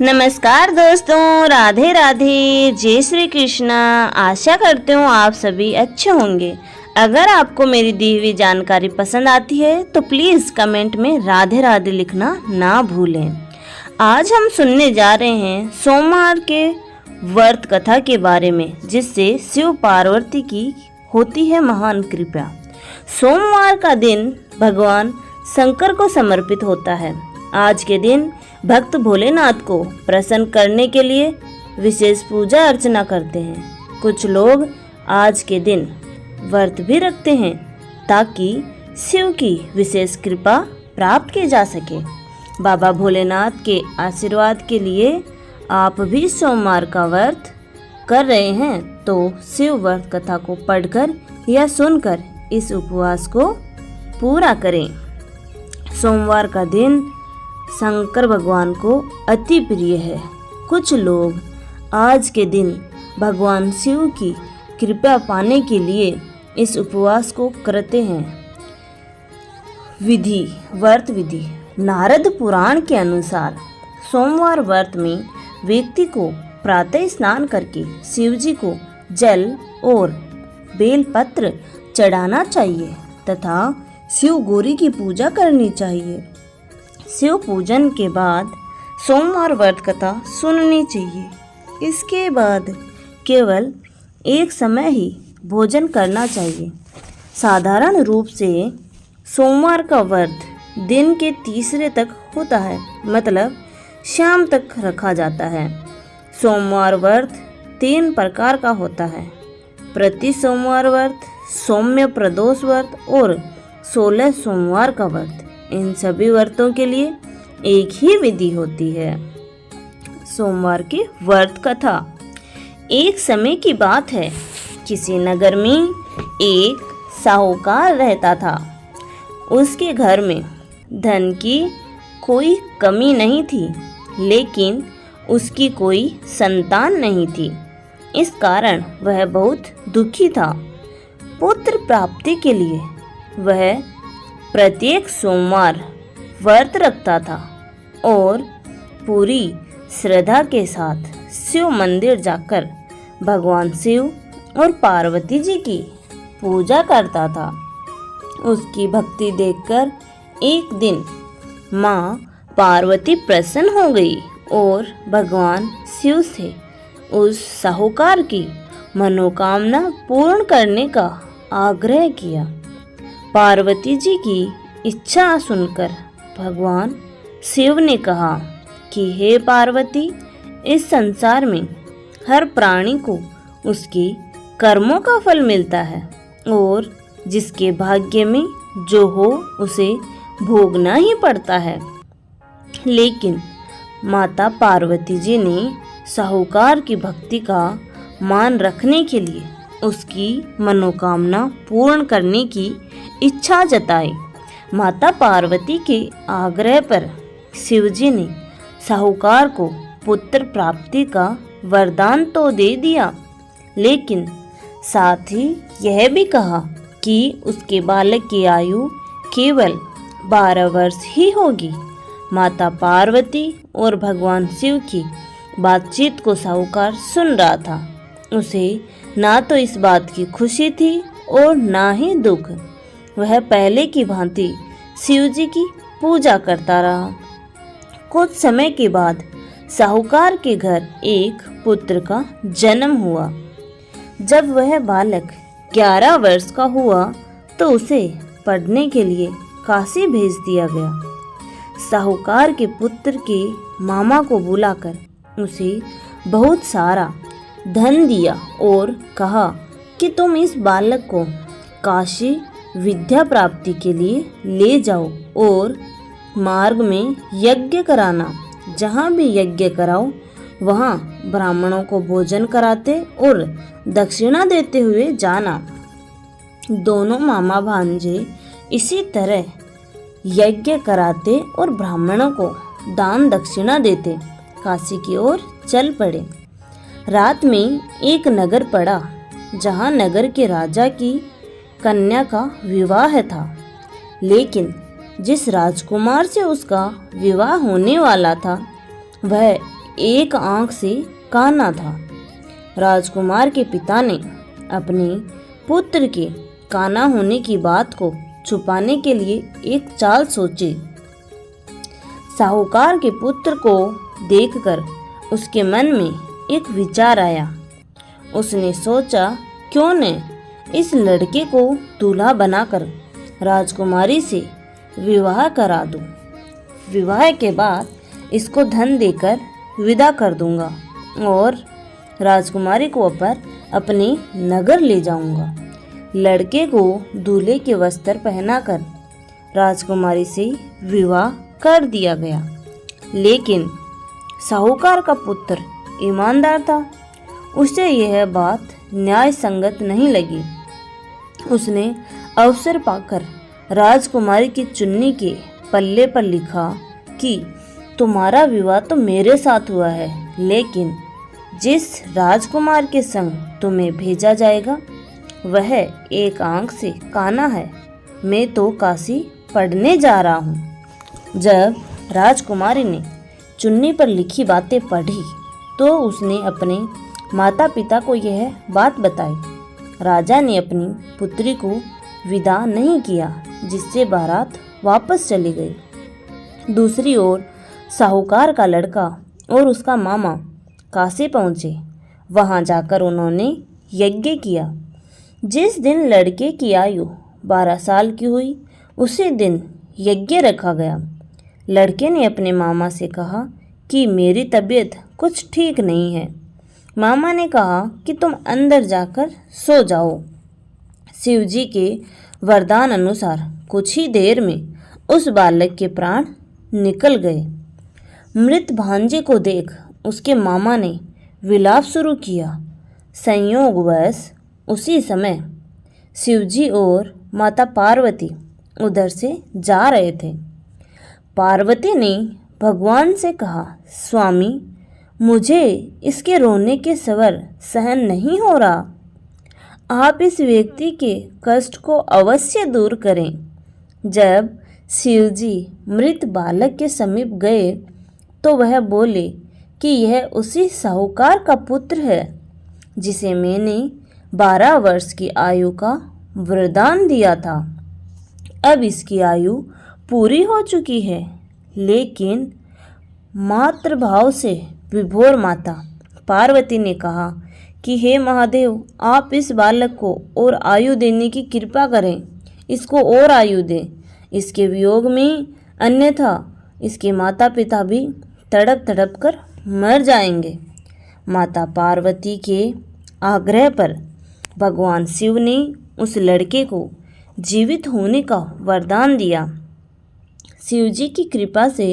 नमस्कार दोस्तों, राधे राधे, जय श्री कृष्णा। आशा करती हूँ आप सभी अच्छे होंगे। अगर आपको मेरी दी हुई जानकारी पसंद आती है तो प्लीज़ कमेंट में राधे राधे लिखना ना भूलें। आज हम सुनने जा रहे हैं सोमवार के व्रत कथा के बारे में, जिससे शिव पार्वती की होती है महान कृपा। सोमवार का दिन भगवान शंकर को समर्पित होता है। आज के दिन भक्त भोलेनाथ को प्रसन्न करने के लिए विशेष पूजा अर्चना करते हैं। कुछ लोग आज के दिन व्रत भी रखते हैं ताकि शिव की विशेष कृपा प्राप्त की जा सके। बाबा भोलेनाथ के आशीर्वाद के लिए आप भी सोमवार का व्रत कर रहे हैं तो शिव व्रत कथा को पढ़कर या सुनकर इस उपवास को पूरा करें। सोमवार का दिन शंकर भगवान को अति प्रिय है। कुछ लोग आज के दिन भगवान शिव की कृपा पाने के लिए इस उपवास को करते हैं। व्रत विधि। नारद पुराण के अनुसार सोमवार व्रत में व्यक्ति को प्रातः स्नान करके शिव जी को जल और बेलपत्र चढ़ाना चाहिए तथा शिव गौरी की पूजा करनी चाहिए। शिव पूजन के बाद सोमवार व्रत कथा सुननी चाहिए। इसके बाद केवल एक समय ही भोजन करना चाहिए। साधारण रूप से सोमवार का व्रत दिन के तीसरे तक होता है, मतलब शाम तक रखा जाता है। सोमवार व्रत 3 प्रकार का होता है: प्रति सोमवार व्रत, सौम्य प्रदोष व्रत और 16 सोमवार का व्रत। इन सभी व्रतों के लिए एक ही विधि होती है। सोमवार की व्रत कथा। एक समय की बात है, किसी नगर में एक साहूकार रहता था। उसके घर में धन की कोई कमी नहीं थी, लेकिन उसकी कोई संतान नहीं थी। इस कारण वह बहुत दुखी था। पुत्र प्राप्ति के लिए वह प्रत्येक सोमवार व्रत रखता था और पूरी श्रद्धा के साथ शिव मंदिर जाकर भगवान शिव और पार्वती जी की पूजा करता था। उसकी भक्ति देखकर एक दिन माँ पार्वती प्रसन्न हो गई और भगवान शिव से उस साहूकार की मनोकामना पूर्ण करने का आग्रह किया। पार्वती जी की इच्छा सुनकर भगवान शिव ने कहा कि हे पार्वती, इस संसार में हर प्राणी को उसके कर्मों का फल मिलता है और जिसके भाग्य में जो हो उसे भोगना ही पड़ता है। लेकिन माता पार्वती जी ने साहूकार की भक्ति का मान रखने के लिए उसकी मनोकामना पूर्ण करने की इच्छा जताई। माता पार्वती के आग्रह पर शिवजी ने साहूकार को पुत्र प्राप्ति का वरदान तो दे दिया, लेकिन साथ ही यह भी कहा कि उसके बालक की आयु केवल 12 वर्ष ही होगी। माता पार्वती और भगवान शिव की बातचीत को साहूकार सुन रहा था। उसे ना तो इस बात की खुशी थी और ना ही दुख। वह पहले की भांति शिव जी की पूजा करता रहा। कुछ समय के बाद साहूकार के घर एक पुत्र का जन्म हुआ। जब वह बालक 11 वर्ष का हुआ तो उसे पढ़ने के लिए काशी भेज दिया गया। साहूकार के पुत्र के मामा को बुलाकर उसे बहुत सारा धन दिया और कहा कि तुम इस बालक को काशी विद्या प्राप्ति के लिए ले जाओ और मार्ग में यज्ञ कराना। जहाँ भी यज्ञ कराओ वहाँ ब्राह्मणों को भोजन कराते और दक्षिणा देते हुए जाना। दोनों मामा भांजे इसी तरह यज्ञ कराते और ब्राह्मणों को दान दक्षिणा देते काशी की ओर चल पड़े। रात में एक नगर पड़ा जहाँ नगर के राजा की कन्या का विवाह था, लेकिन जिस राजकुमार से उसका विवाह होने वाला था वह एक आंख से काना था। राजकुमार के पिता ने अपने पुत्र के काना होने की बात को छुपाने के लिए एक चाल सोची। साहूकार के पुत्र को देखकर उसके मन में एक विचार आया। उसने सोचा, क्यों न इस लड़के को दूल्हा बनाकर राजकुमारी से विवाह करा दूं। विवाह के बाद इसको धन देकर विदा कर दूंगा और राजकुमारी को अपने नगर ले जाऊंगा। लड़के को दूल्हे के वस्त्र पहनाकर राजकुमारी से विवाह कर दिया गया। लेकिन साहूकार का पुत्र ईमानदार था। उसे यह बात न्याय संगत नहीं लगी। उसने अवसर पाकर राजकुमारी की चुन्नी के पल्ले पर लिखा कि तुम्हारा विवाह तो मेरे साथ हुआ है, लेकिन जिस राजकुमार के संग तुम्हें भेजा जाएगा वह एक आंख से काना है। मैं तो काशी पढ़ने जा रहा हूँ। जब राजकुमारी ने चुन्नी पर लिखी बातें पढ़ी तो उसने अपने माता पिता को यह बात बताई। राजा ने अपनी पुत्री को विदा नहीं किया, जिससे बारात वापस चली गई। दूसरी ओर साहूकार का लड़का और उसका मामा काशी पहुँचे। वहाँ जाकर उन्होंने यज्ञ किया। जिस दिन लड़के की आयु 12 साल की हुई उसी दिन यज्ञ रखा गया। लड़के ने अपने मामा से कहा कि मेरी तबीयत कुछ ठीक नहीं है। मामा ने कहा कि तुम अंदर जाकर सो जाओ। शिवजी के वरदान अनुसार कुछ ही देर में उस बालक के प्राण निकल गए। मृत भांजे को देख उसके मामा ने विलाप शुरू किया। संयोगवश उसी समय शिवजी और माता पार्वती उधर से जा रहे थे। पार्वती ने भगवान से कहा, स्वामी, मुझे इसके रोने के स्वर सहन नहीं हो रहा। आप इस व्यक्ति के कष्ट को अवश्य दूर करें। जब शिवजी मृत बालक के समीप गए तो वह बोले कि यह उसी साहूकार का पुत्र है जिसे मैंने 12 वर्ष की आयु का वरदान दिया था। अब इसकी आयु पूरी हो चुकी है, लेकिन मातृभाव से विभोर माता पार्वती ने कहा कि हे महादेव, आप इस बालक को और आयु देने की कृपा करें, इसको और आयु दें इसके वियोग में, अन्यथा इसके माता पिता भी तड़प तड़प कर मर जाएंगे। माता पार्वती के आग्रह पर भगवान शिव ने उस लड़के को जीवित होने का वरदान दिया। शिवजी की कृपा से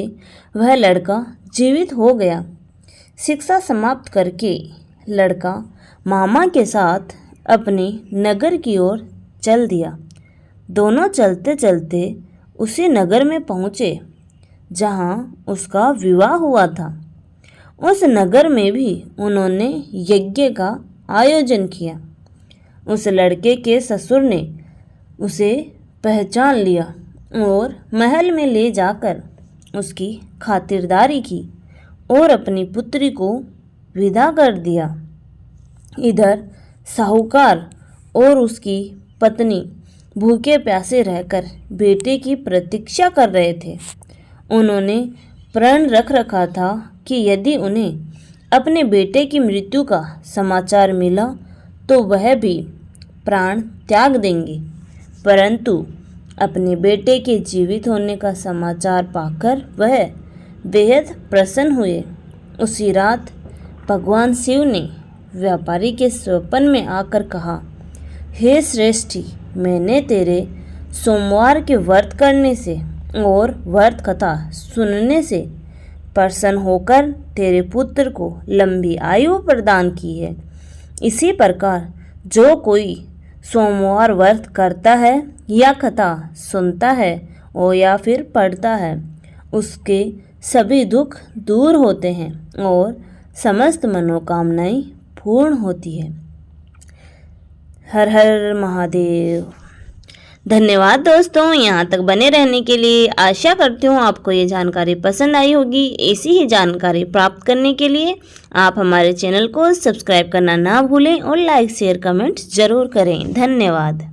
वह लड़का जीवित हो गया। शिक्षा समाप्त करके लड़का मामा के साथ अपने नगर की ओर चल दिया। दोनों चलते चलते उसी नगर में पहुँचे जहाँ उसका विवाह हुआ था। उस नगर में भी उन्होंने यज्ञ का आयोजन किया। उस लड़के के ससुर ने उसे पहचान लिया और महल में ले जाकर उसकी खातिरदारी की और अपनी पुत्री को विदा कर दिया। इधर साहूकार और उसकी पत्नी भूखे प्यासे रहकर बेटे की प्रतीक्षा कर रहे थे। उन्होंने प्रण रख रखा था कि यदि उन्हें अपने बेटे की मृत्यु का समाचार मिला तो वह भी प्राण त्याग देंगे, परंतु अपने बेटे के जीवित होने का समाचार पाकर वह बेहद प्रसन्न हुए। उसी रात भगवान शिव ने व्यापारी के स्वप्न में आकर कहा, हे श्रेष्ठी, मैंने तेरे सोमवार के व्रत करने से और व्रत कथा सुनने से प्रसन्न होकर तेरे पुत्र को लंबी आयु प्रदान की है। इसी प्रकार जो कोई सोमवार व्रत करता है या कथा सुनता है और या फिर पढ़ता है, उसके सभी दुख दूर होते हैं और समस्त मनोकामनाएं पूर्ण होती है। हर हर महादेव। धन्यवाद दोस्तों, यहाँ तक बने रहने के लिए। आशा करती हूँ आपको ये जानकारी पसंद आई होगी। ऐसी ही जानकारी प्राप्त करने के लिए आप हमारे चैनल को सब्सक्राइब करना ना भूलें और लाइक शेयर कमेंट जरूर करें। धन्यवाद।